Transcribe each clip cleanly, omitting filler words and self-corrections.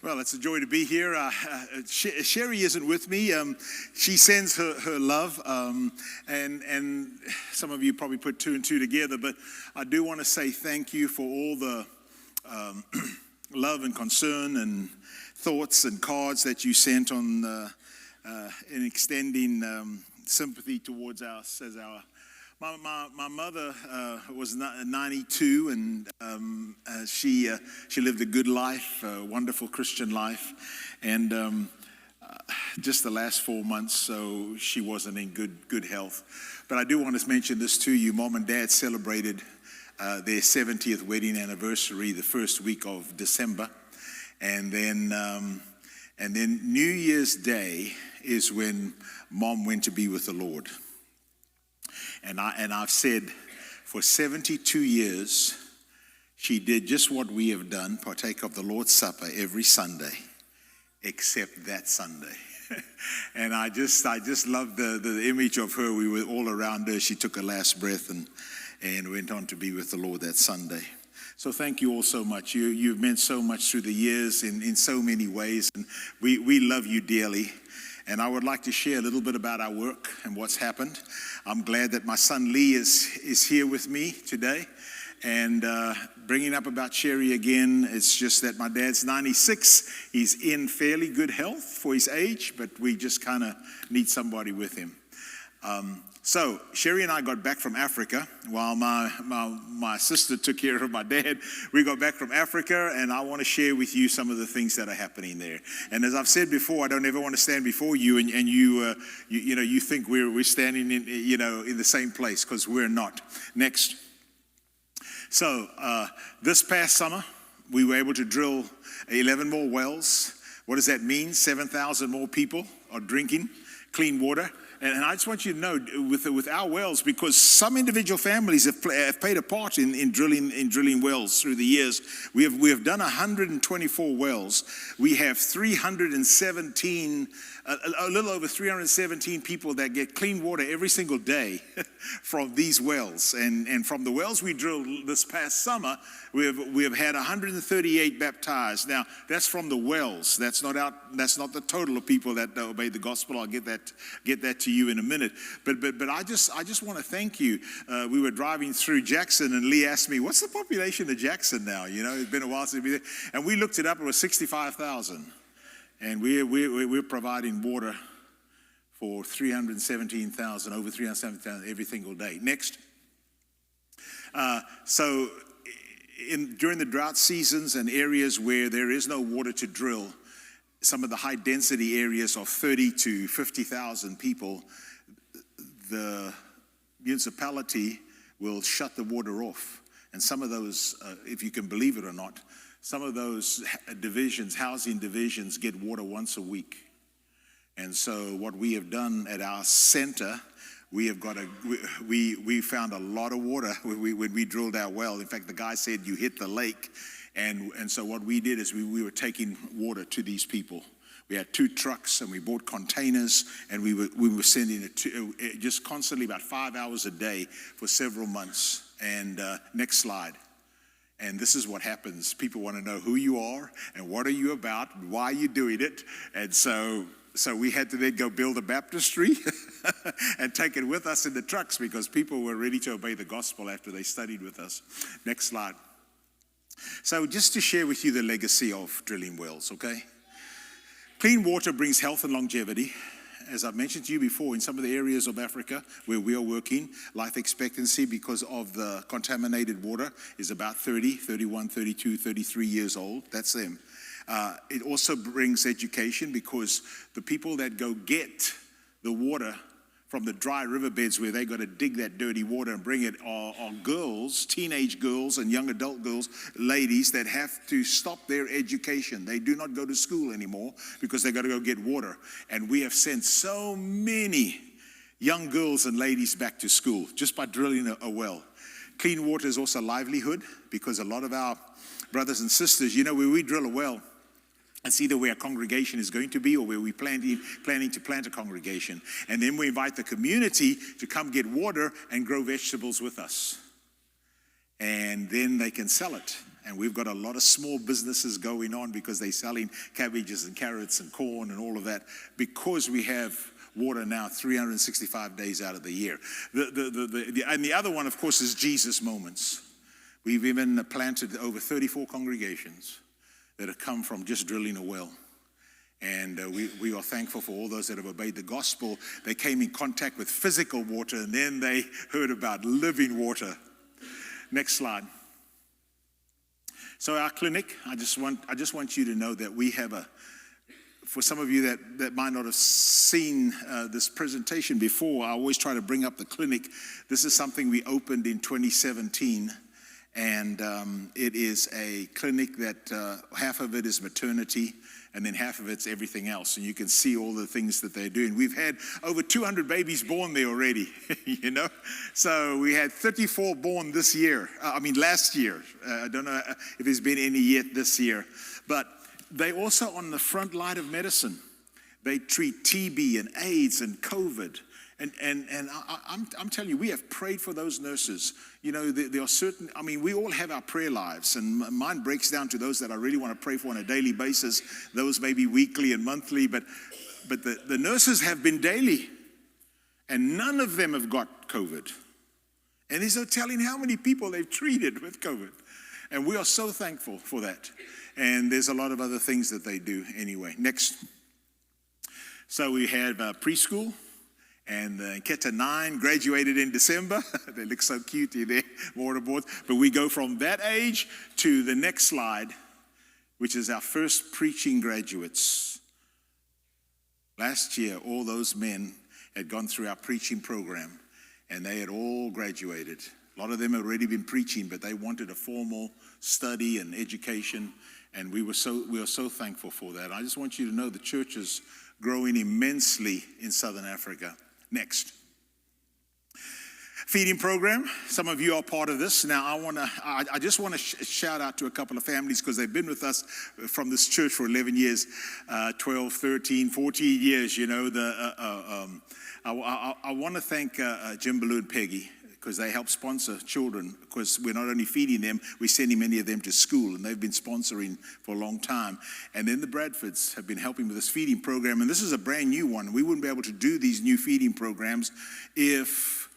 Well, it's a joy to be here. Sherry isn't with me. She sends her love, and some of you probably put two and two together, but I do want to say thank you for all the love and concern and thoughts and cards that you sent on in extending sympathy towards us as our. My mother was 92, and she lived a good life, a wonderful Christian life, and just the last 4 months, so she wasn't in good health. But I do want to mention this to you. Mom and Dad celebrated their 70th wedding anniversary the first week of December, and then New Year's Day is when Mom went to be with the Lord. And I've said for 72 years, she did just what we have done, partake of the Lord's Supper every Sunday, except that Sunday. And I just love the image of her. We were all around her. She took her last breath and went on to be with the Lord that Sunday. So thank you all so much. You've meant so much through the years in so many ways. And we love you dearly. And I would like to share a little bit about our work and what's happened. I'm glad that my son Lee is here with me today. And bringing up about Sherry again, it's just that my dad's 96. He's in fairly good health for his age, but we just kind of need somebody with him. So Sherry and I got back from Africa while my sister took care of my dad. We got back from Africa, and I want to share with you some of the things that are happening there. And as I've said before, I don't ever want to stand before you and you think we're standing in the same place, because we're not. Next. So this past summer, we were able to drill 11 more wells. What does that mean? 7,000 more people are drinking clean water. And I just want you to know, with our wells, because some individual families have played a part in drilling wells through the years. We have done 124 wells. We have 317, a little over 317 people that get clean water every single day from these wells. And from the wells we drilled this past summer, we have had 138 baptized. Now that's from the wells. That's not the total of people that obey the gospel. I'll get that to you in a minute. But I just want to thank you. We were driving through Jackson, and Lee asked me, "What's the population of Jackson now?" It's been a while since we've been there, and we looked it up. It was 65,000, and we're providing water for 317,000, over 317,000 every single day. Next. So during the drought seasons and areas where there is no water to drill, some of the high density areas of 30 to 50,000 people, the municipality will shut the water off. And some of those, if you can believe it or not, some of those housing divisions get water once a week. And so what we have done at our center, we found a lot of water when we drilled our well. In fact, the guy said, "You hit the lake." And so what we did is we were taking water to these people. We had 2 trucks, and we bought containers, and we were sending it just constantly, about 5 hours a day for several months. And next slide. And this is what happens. People want to know who you are and what are you about, and why are you doing it. And so we had to then go build a baptistry and take it with us in the trucks, because people were ready to obey the gospel after they studied with us. Next slide. So just to share with you the legacy of drilling wells, okay? Clean water brings health and longevity. As I've mentioned to you before, in some of the areas of Africa where we are working, life expectancy because of the contaminated water is about 30, 31, 32, 33 years old. That's them. It also brings education, because the people that go get the water from the dry riverbeds where they got to dig that dirty water and bring it are girls, teenage girls and young adult girls, ladies that have to stop their education. They do not go to school anymore because they got to go get water. And we have sent so many young girls and ladies back to school just by drilling a well. Clean water is also a livelihood, because a lot of our brothers and sisters, where we drill a well, it's either where a congregation is going to be or where we're planning to plant a congregation. And then we invite the community to come get water and grow vegetables with us. And then they can sell it. And we've got a lot of small businesses going on because they're selling cabbages and carrots and corn and all of that, because we have water now 365 days out of the year. And the other one, of course, is Jesus Moments. We've even planted over 34 congregations that have come from just drilling a well. And we are thankful for all those that have obeyed the gospel. They came in contact with physical water, and then they heard about living water. Next slide. So our clinic, I just want you to know that we have for some of you that might not have seen this presentation before, I always try to bring up the clinic. This is something we opened in 2017. And it is a clinic that half of it is maternity, and then half of it's everything else. And you can see all the things that they're doing. We've had over 200 babies born there already, you know. So we had 34 born last year. I don't know if there's been any yet this year. But they also on the front line of medicine. They treat TB and AIDS and COVID. And I'm telling you, we have prayed for those nurses. You know, there are certain, we all have our prayer lives, and mine breaks down to those that I really want to pray for on a daily basis. Those maybe weekly and monthly, but the nurses have been daily, and none of them have got COVID. And there's no telling how many people they've treated with COVID. And we are so thankful for that. And there's a lot of other things that they do anyway. Next. So we have preschool. And Keta 9 graduated in December. They look so cute in their mortarboards. But we go from that age to the next slide, which is our first preaching graduates. Last year, all those men had gone through our preaching program, and they had all graduated. A lot of them had already been preaching, but they wanted a formal study and education, and we are so thankful for that. I just want you to know the church is growing immensely in Southern Africa. Next. Feeding program. Some of you are part of this. Now, I just want to shout out to a couple of families because they've been with us from this church for 11 years, 12, 13, 14 years, you know. I want to thank Jim Ballou and Peggy, because they help sponsor children, because we're not only feeding them, we're sending many of them to school, and they've been sponsoring for a long time. And then the Bradfords have been helping with this feeding program, and this is a brand new one. We wouldn't be able to do these new feeding programs if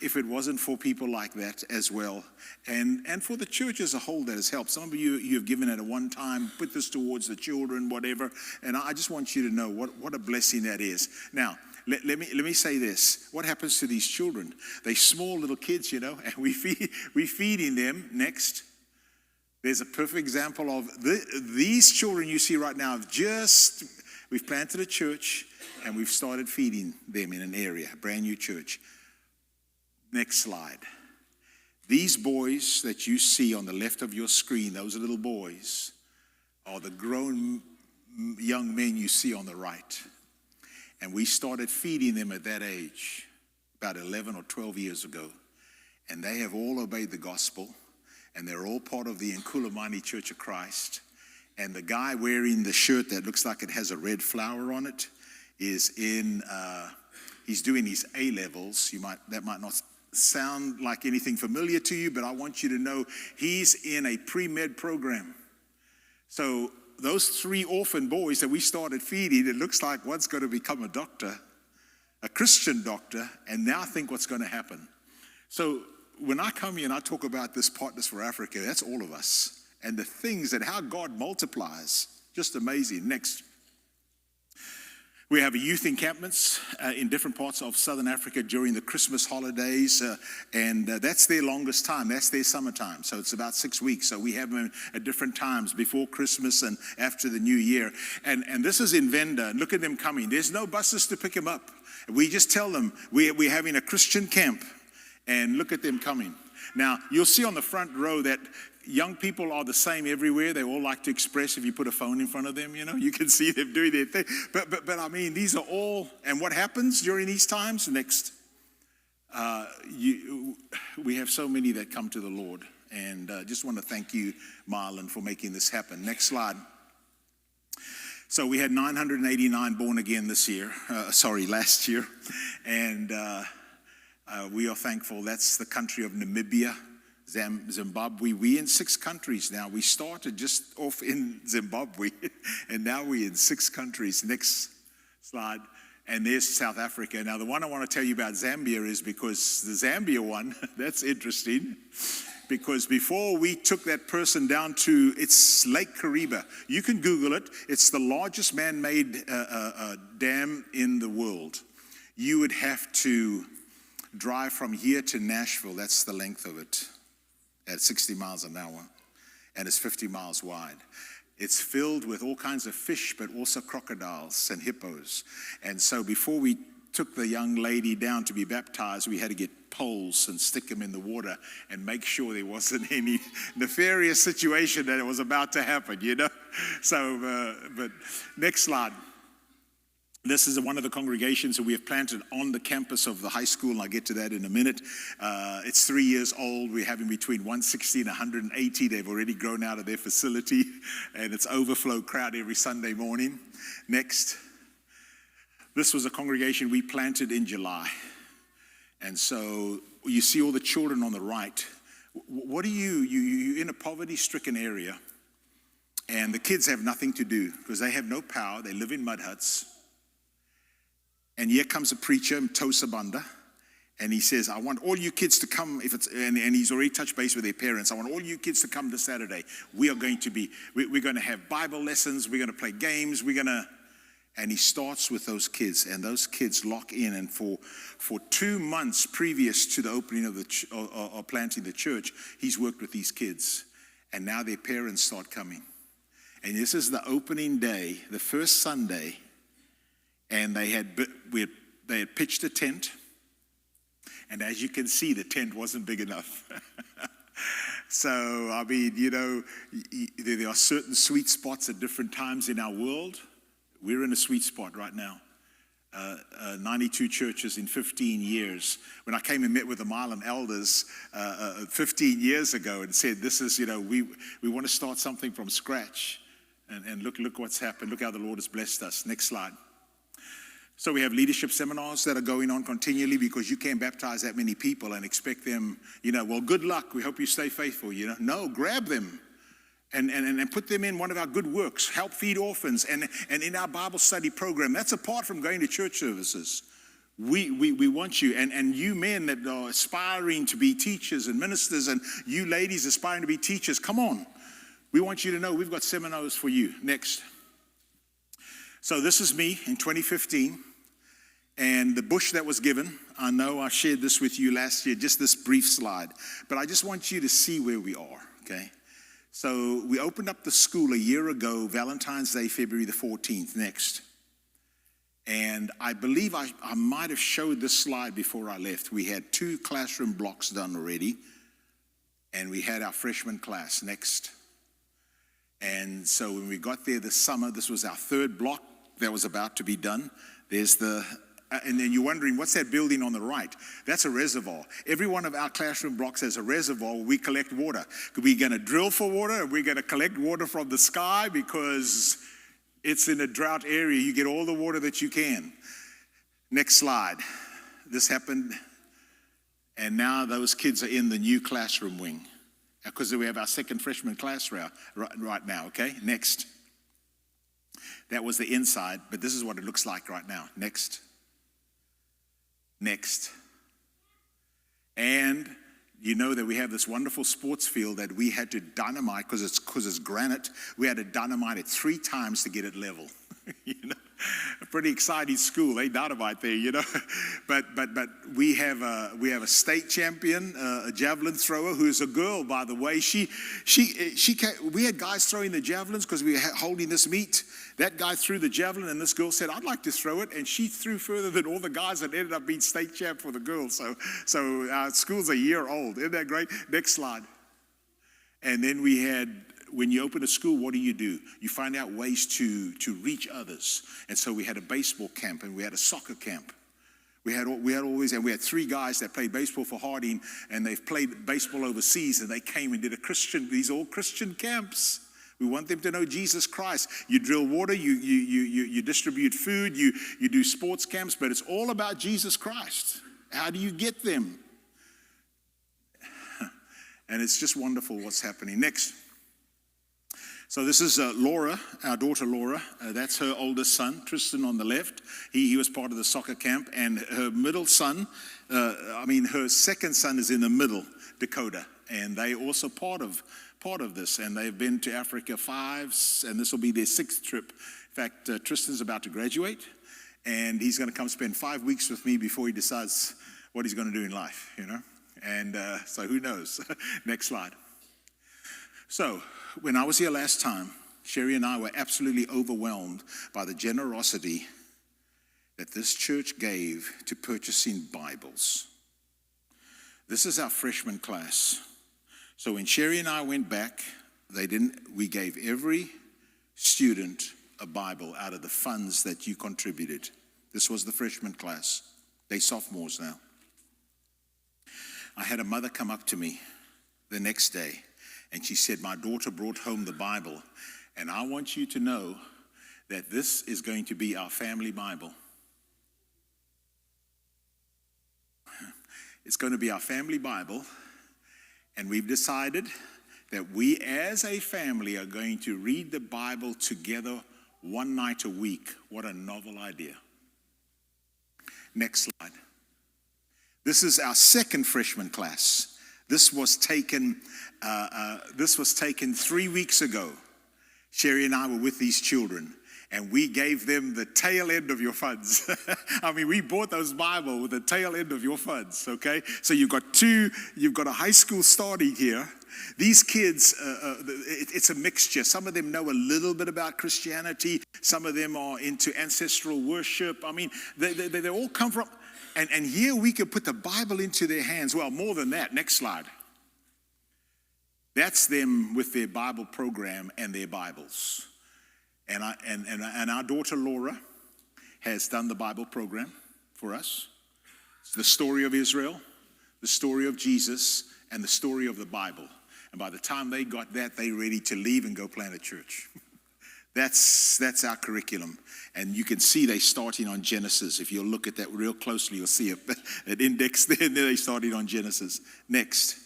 it wasn't for people like that as well, and for the church as a whole that has helped. Some of you have given at a one time, put this towards the children, whatever, and I just want you to know what a blessing that is. Now, let me say this. What happens to these children? They're small little kids, you know, and we're feeding them. Next. There's a perfect example of these children you see right now. We've planted a church, and we've started feeding them in an area, a brand new church. Next slide. These boys that you see on the left of your screen, those little boys, are the grown young men you see on the right. And we started feeding them at that age, about 11 or 12 years ago. And they have all obeyed the gospel, and they're all part of the Nkulamani Church of Christ. And the guy wearing the shirt that looks like it has a red flower on it is he's doing his A-levels. That might not sound like anything familiar to you, but I want you to know he's in a pre-med program. So those 3 orphan boys that we started feeding, it looks like one's going to become a doctor, a Christian doctor, and now think what's going to happen. So when I come here and I talk about this Partners for Africa, that's all of us. And the things and how God multiplies, just amazing. Next. We have youth encampments in different parts of Southern Africa during the Christmas holidays, and that's their longest time. That's their summertime, so it's about 6 weeks. So we have them at different times, before Christmas and after the New Year. And this is in Venda. Look at them coming. There's no buses to pick them up. We just tell them we're having a Christian camp, and look at them coming. Now, you'll see on the front row that young people are the same everywhere. They all like to express if you put a phone in front of them, you know. You can see them doing their thing. But I mean, these are all, and what happens during these times? Next. We have so many that come to the Lord. And just want to thank you, Marlon, for making this happen. Next slide. So we had 989 born again last year. And we are thankful. That's the country of Namibia, Zimbabwe. We're in 6 countries now. We started just off in Zimbabwe, and now we're in 6 countries. Next slide. And there's South Africa. Now, the one I want to tell you about Zambia is because the Zambia one, that's interesting, because before we took that person down to, it's Lake Kariba. You can Google it. It's the largest man-made dam in the world. You would have to drive from here to Nashville. That's the length of it, at 60 miles an hour, and it's 50 miles wide. It's filled with all kinds of fish, but also crocodiles and hippos. And so before we took the young lady down to be baptized, we had to get poles and stick them in the water and make sure there wasn't any nefarious situation that was about to happen, you know? So, but next slide. This is one of the congregations that we have planted on the campus of the high school, and I'll get to that in a minute. It's 3 years old. We're having between 160 and 180. They've already grown out of their facility, and it's overflow crowd every Sunday morning. Next. This was a congregation we planted in July. And so you see all the children on the right. What are you're in a poverty-stricken area, and the kids have nothing to do because they have no power. They live in mud huts. And here comes a preacher, Tosa Banda, and he says, I want all you kids to come, and he's already touched base with their parents. I want all you kids to come this Saturday. We're going to have Bible lessons, we're going to play games, and he starts with those kids, and those kids lock in, and for 2 months previous to the opening of planting the church, he's worked with these kids, and now their parents start coming. And this is the opening day, the first Sunday. And they had pitched a tent, and as you can see, the tent wasn't big enough. So, I mean, you know, there are certain sweet spots at different times in our world. We're in a sweet spot right now. 92 churches in 15 years. When I came and met with the Milan elders 15 years ago and said, this is, you know, we want to start something from scratch. And look what's happened. Look how the Lord has blessed us. Next slide. So we have leadership seminars that are going on continually because you can't baptize that many people and expect them, you know, well, good luck. We hope you stay faithful, you know. No, grab them and put them in one of our good works. Help feed orphans and in our Bible study program. That's apart from going to church services. We want you. And you men that are aspiring to be teachers and ministers, and you ladies aspiring to be teachers, come on. We want you to know we've got seminars for you. Next. So this is me in 2015. And the bush that was given, I know I shared this with you last year, just this brief slide. But I just want you to see where we are, okay? So we opened up the school a year ago, Valentine's Day, February the 14th. Next. And I believe I might have showed this slide before I left. We had 2 classroom blocks done already. And we had our freshman class. Next. And so when we got there this summer, this was our 3rd block that was about to be done. There's and then you're wondering, what's that building on the right? That's a reservoir. Every one of our classroom blocks has a reservoir where we collect water. We're going to drill for water, and we're going to collect water from the sky because it's in a drought area. You get all the water that you can. Next slide. This happened, and now those kids are in the new classroom wing because we have our 2nd freshman class right now, okay? Next. That was the inside, but this is what it looks like right now. Next. Next. And you know that we have this wonderful sports field that we had to dynamite because it's granite. We had to dynamite it 3 times to get it level. You know, a pretty exciting school. They dynamite there, you know. But we have a state champion, a javelin thrower who is a girl, by the way. We had guys throwing the javelins because we were holding this meet. That guy threw the javelin, and this girl said, "I'd like to throw it," and she threw further than all the guys and ended up being state champ for the girls. So our school's a year old. Isn't that great? Next slide. And then we had. When you open a school, what do? You find out ways to reach others. And so we had a baseball camp, and we had a soccer camp. We had 3 guys that played baseball for Harding, and they've played baseball overseas, and they came and did these all Christian camps. We want them to know Jesus Christ. You drill water, you distribute food, you do sports camps, but it's all about Jesus Christ. How do you get them? And it's just wonderful what's happening. Next. So this is Laura, our daughter Laura. That's her oldest son, Tristan on the left. He was part of the soccer camp. And her middle son, her second son is in the middle, Dakota. And they also part of this. And they've been to Africa 5, and this will be their 6th trip. In fact, Tristan's about to graduate. And he's going to come spend 5 weeks with me before he decides what he's going to do in life, And so who knows? Next slide. So when I was here last time, Sherry and I were absolutely overwhelmed by the generosity that this church gave to purchasing Bibles. This is our freshman class. So when Sherry and I went back, we gave every student a Bible out of the funds that you contributed. This was the freshman class. They're sophomores now. I had a mother come up to me the next day, and she said, my daughter brought home the Bible, and I want you to know that this is going to be our family Bible. It's going to be our family Bible, and we've decided that we as a family are going to read the Bible together one night a week. What a novel idea. Next slide. This is our second freshman class. This was taken 3 weeks ago. Sherry and I were with these children, and we gave them the tail end of your funds. We bought those Bibles with the tail end of your funds, okay? So you've got a high school starting here. These kids, it's a mixture. Some of them know a little bit about Christianity. Some of them are into ancestral worship. They all come from... And here we could put the Bible into their hands. Well, more than that. Next slide. That's them with their Bible program and their Bibles. And our daughter Laura has done the Bible program for us. It's the story of Israel, the story of Jesus, and the story of the Bible. And by the time they got that, they're ready to leave and go plant a church. That's our curriculum. And you can see they're starting on Genesis. If you look at that real closely, you'll see an index there, and they're starting on Genesis. Next.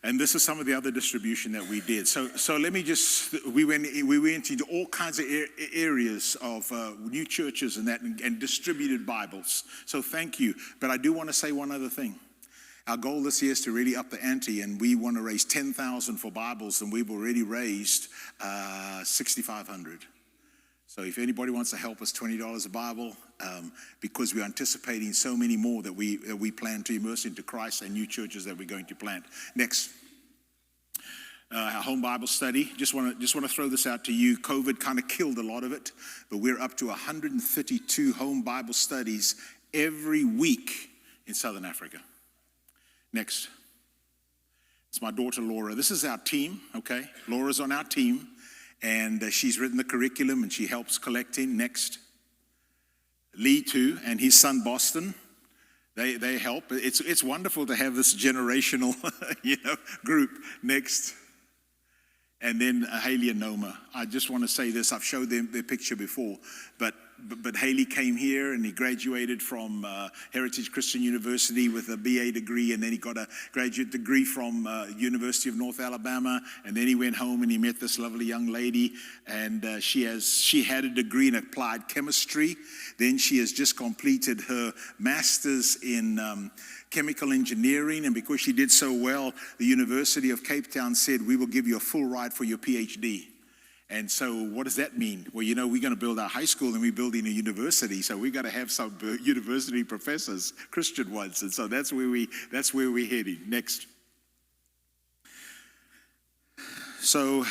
And this is some of the other distribution that we did. So let me just, we went into all kinds of areas of new churches and that, and distributed Bibles. So thank you. But I do want to say one other thing. Our goal this year is to really up the ante, and we want to raise $10,000 for Bibles, and we've already raised $6,500. So if anybody wants to help us, $20 a Bible, because we're anticipating so many more that we plan to immerse into Christ and new churches that we're going to plant. Next. Our home Bible study. Just want to throw this out to you. COVID kind of killed a lot of it, but we're up to 132 home Bible studies every week in Southern Africa. Next. It's my daughter Laura. This is our team, okay? Laura's on our team, and she's written the curriculum, and she helps collecting. Next. Lee too, and his son Boston. They help. It's wonderful to have this generational group. Next. And then Haley and Noma. I just want to say this. I've showed them their picture before, but Haley came here and he graduated from Heritage Christian University with a BA degree, and then he got a graduate degree from University of North Alabama, and then he went home and he met this lovely young lady, and she had a degree in applied chemistry. Then she has just completed her master's in chemical engineering, and because she did so well, the University of Cape Town said, we will give you a full ride for your PhD. And so what does that mean? Well, we're going to build our high school and we're building a university, so we've got to have some university professors, Christian ones, and so that's where we're heading. Next. So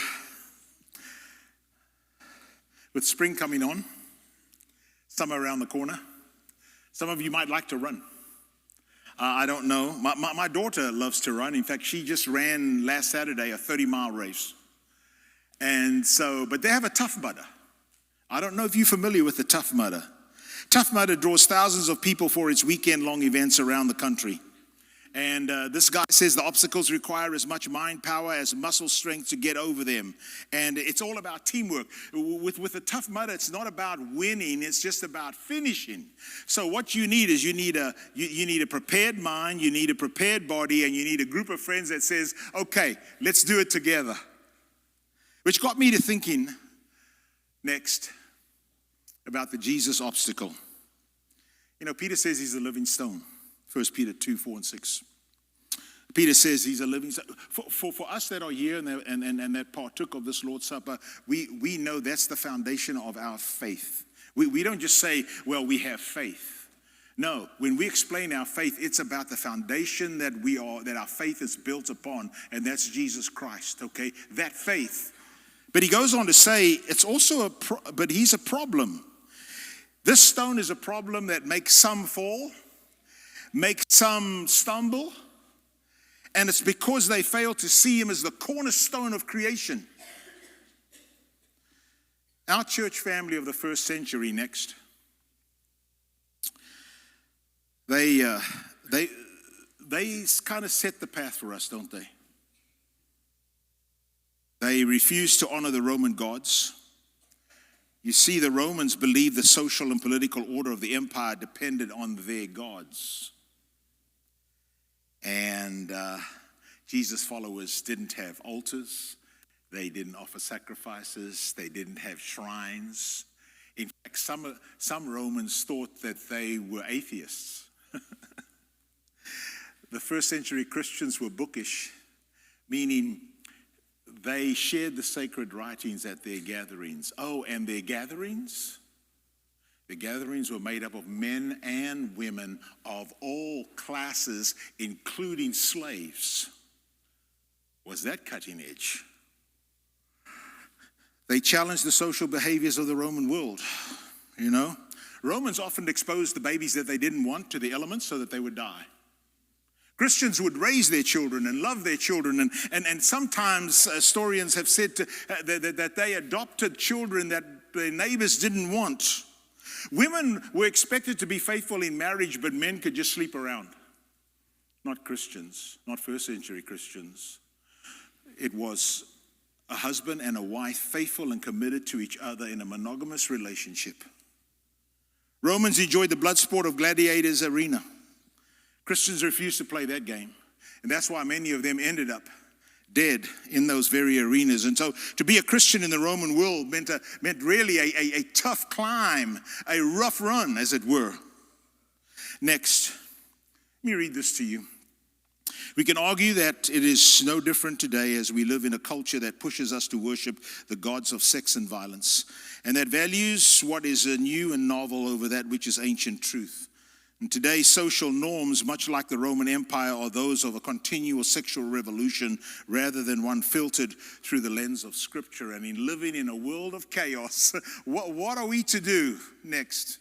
with spring coming on, summer around the corner, some of you might like to run. I don't know. My daughter loves to run. In fact, she just ran last Saturday a 30-mile race. And so, but they have a Tough Mudder. I don't know if you're familiar with the Tough Mudder. Tough Mudder draws thousands of people for its weekend-long events around the country. And this guy says the obstacles require as much mind power as muscle strength to get over them. And it's all about teamwork. With the Tough Mudder, it's not about winning, it's just about finishing. So what you need is you need a prepared mind, you need a prepared body, and you need a group of friends that says, okay, let's do it together. Which got me to thinking next about the Jesus obstacle. You know, Peter says he's a living stone. 1 Peter 2, 4, and 6. Peter says he's a living stone. For us that are here and that partook of this Lord's Supper, we know that's the foundation of our faith. We don't just say, well, we have faith. No, when we explain our faith, it's about the foundation that our faith is built upon, and that's Jesus Christ, okay? That faith. But he goes on to say, it's also but he's a problem. This stone is a problem that makes some fall, make some stumble, and it's because they fail to see him as the cornerstone of creation. Our church family of the first century next, they kind of set the path for us, don't they? They refused to honor the Roman gods. You see, the Romans believed the social and political order of the empire depended on their gods. And Jesus' followers didn't have altars. They didn't offer sacrifices. They didn't have shrines. In fact, some Romans thought that they were atheists. The first century Christians were bookish, meaning they shared the sacred writings at their gatherings. Oh, and their gatherings? The gatherings were made up of men and women of all classes, including slaves. Was that cutting edge? They challenged the social behaviors of the Roman world, you know. Romans often exposed the babies that they didn't want to the elements so that they would die. Christians would raise their children and love their children, and sometimes historians have said that they adopted children that their neighbors didn't want. Women were expected to be faithful in marriage, but men could just sleep around. Not Christians, not first century Christians. It was a husband and a wife, faithful and committed to each other in a monogamous relationship. Romans enjoyed the blood sport of gladiators' arena. Christians refused to play that game. And that's why many of them ended up dead in those very arenas. And so to be a Christian in the Roman world meant really a tough climb, a rough run, as it were. Next, let me read this to you. We can argue that it is no different today as we live in a culture that pushes us to worship the gods of sex and violence, and that values what is new and novel over that which is ancient truth. And today's social norms, much like the Roman Empire, are those of a continual sexual revolution rather than one filtered through the lens of Scripture. And in living in a world of chaos, what are we to do next?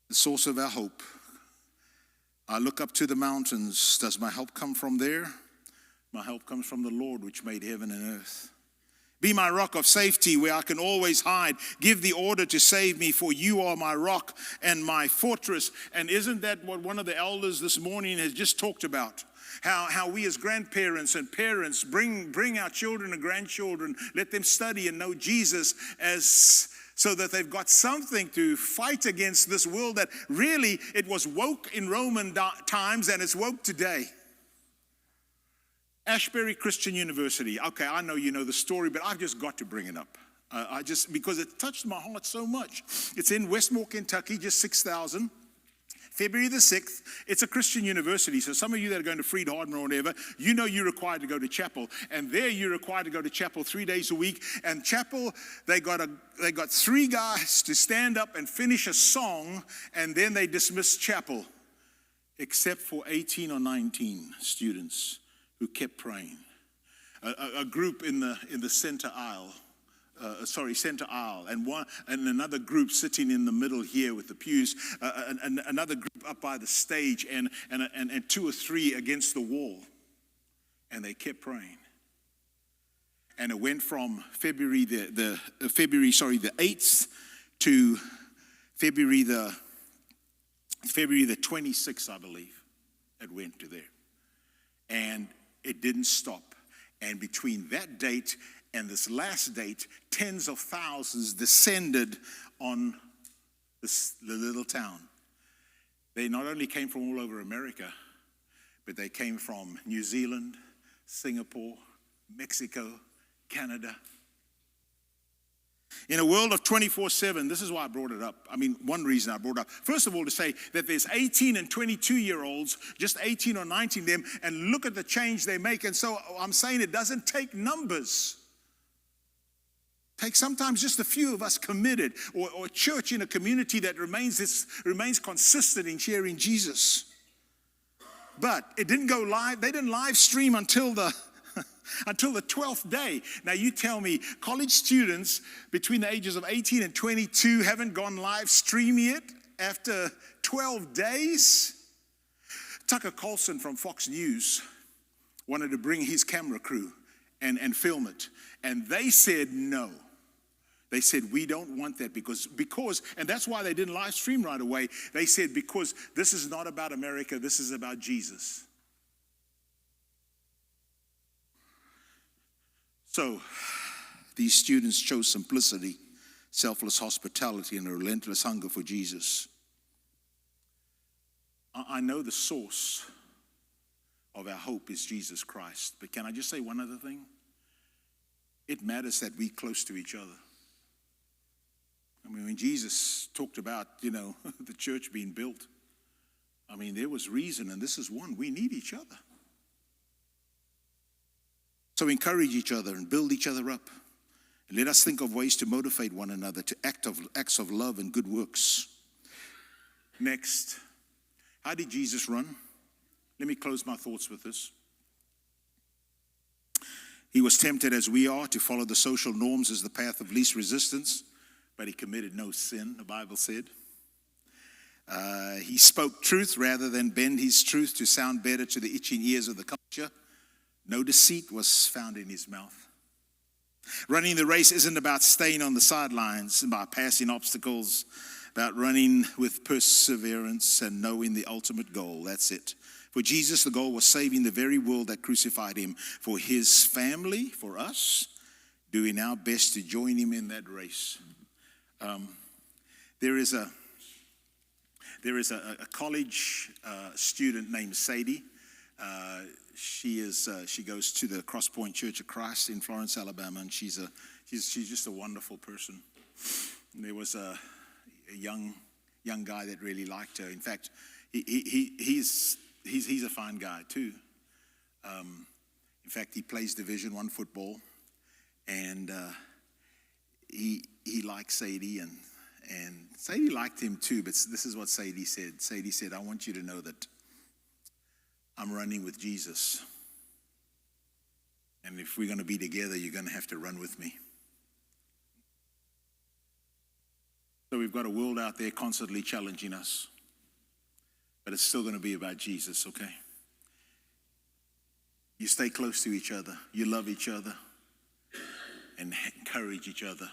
The source of our hope. I look up to the mountains. Does my help come from there? My help comes from the Lord, which made heaven and earth. Be my rock of safety where I can always hide. Give the order to save me, for you are my rock and my fortress. And isn't that what one of the elders this morning has just talked about? How we as grandparents and parents bring our children and grandchildren, let them study and know Jesus so that they've got something to fight against this world that really, it was woke in Roman times and it's woke today. Ashbury Christian University. Okay, I know you know the story, but I've just got to bring it up. Because it touched my heart so much. It's in Westmore, Kentucky, just 6,000. February the 6th. It's a Christian university. So some of you that are going to Freed-Hardener or whatever, you know you're required to go to chapel. And there you're required to go to chapel 3 days a week. And chapel, they got 3 guys to stand up and finish a song, and then they dismissed chapel. Except for 18 or 19 students who kept praying. A group in the center aisle, and another group sitting in the middle here with the pews, another group up by the stage, and 2 or 3 against the wall. And they kept praying. And it went from February the 8th to February the February the 26th, I believe, it went to there. And it didn't stop. And between that date and this last date, tens of thousands descended on the little town. They not only came from all over America, but they came from New Zealand, Singapore, Mexico, Canada. In a world of 24/7, this is why I brought it up. I mean, one reason I brought it up. First of all, to say that there's 18 and 22-year-olds, just 18 or 19 of them, and look at the change they make. And so I'm saying it doesn't take numbers. It takes sometimes just a few of us committed, or a church in a community that remains consistent in sharing Jesus. But it didn't go live. They didn't live stream until the 12th day. Now you tell me, college students between the ages of 18 and 22 haven't gone live stream yet after 12 days? Tucker Carlson from Fox News wanted to bring his camera crew and film it. And they said no. They said, we don't want that because, and that's why they didn't live stream right away. They said, because this is not about America, this is about Jesus. So, these students chose simplicity, selfless hospitality, and a relentless hunger for Jesus. I know the source of our hope is Jesus Christ. But can I just say one other thing? It matters that we're close to each other. I mean, when Jesus talked about, the church being built, I mean, there was reason, and this is one. We need each other. So encourage each other and build each other up. And let us think of ways to motivate one another to acts of love and good works. Next, how did Jesus run? Let me close my thoughts with this. He was tempted as we are to follow the social norms as the path of least resistance, but he committed no sin, the Bible said. He spoke truth rather than bend his truth to sound better to the itching ears of the culture. No deceit was found in his mouth. Running the race isn't about staying on the sidelines, about passing obstacles, about running with perseverance and knowing the ultimate goal. That's it. For Jesus, the goal was saving the very world that crucified him. For his family, for us, doing our best to join him in that race. There is a college student named Sadie. She goes to the Cross Point Church of Christ in Florence, Alabama, and she's just a wonderful person. And there was a young guy that really liked her. In fact, he's a fine guy too. In fact, he plays Division I football, and he liked Sadie, and Sadie liked him too. But this is what Sadie said. Sadie said, "I want you to know that I'm running with Jesus. And if we're going to be together, you're going to have to run with me." So we've got a world out there constantly challenging us. But it's still going to be about Jesus, okay? You stay close to each other. You love each other. And encourage each other.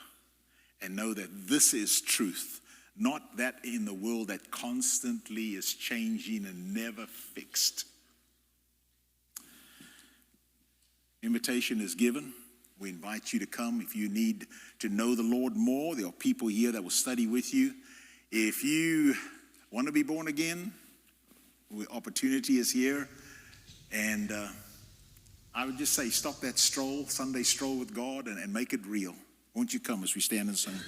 And know that this is truth. Not that in the world that constantly is changing and never fixed. Invitation is given. We invite you to come. If you need to know the Lord more, there are people here that will study with you. If you want to be born again, opportunity is here. And I would just say, stop that Sunday stroll with God, and make it real. Won't you come as we stand and sing?